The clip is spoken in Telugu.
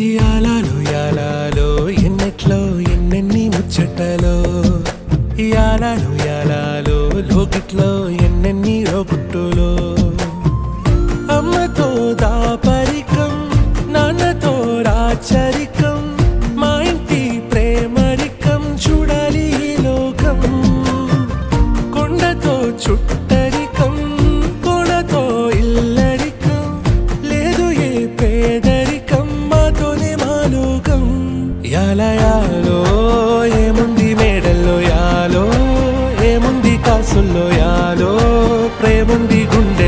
యాలాలో యాలాలో ఎన్నెట్లో ఎన్నెన్ని ముచ్చటలో యాలాలో యాలాలో లోకిట్లో ఎన్నెన్ని రోగుట్టులో అమ్మతో దాపరికం నాన్నతో రాచరికం మా ఇంటి ప్రేమరికం చూడాలి ఈ లోకం కొండతో చుట్టరికం కొనతో ఇల్లరికం లేదు ఏ పేదరికం మాతోనే మా లోకం యాలయాలో ఏముంది మేడల్లో యాలో ఏముంది కాసుల్లో యాలో ప్రేముంది గుండె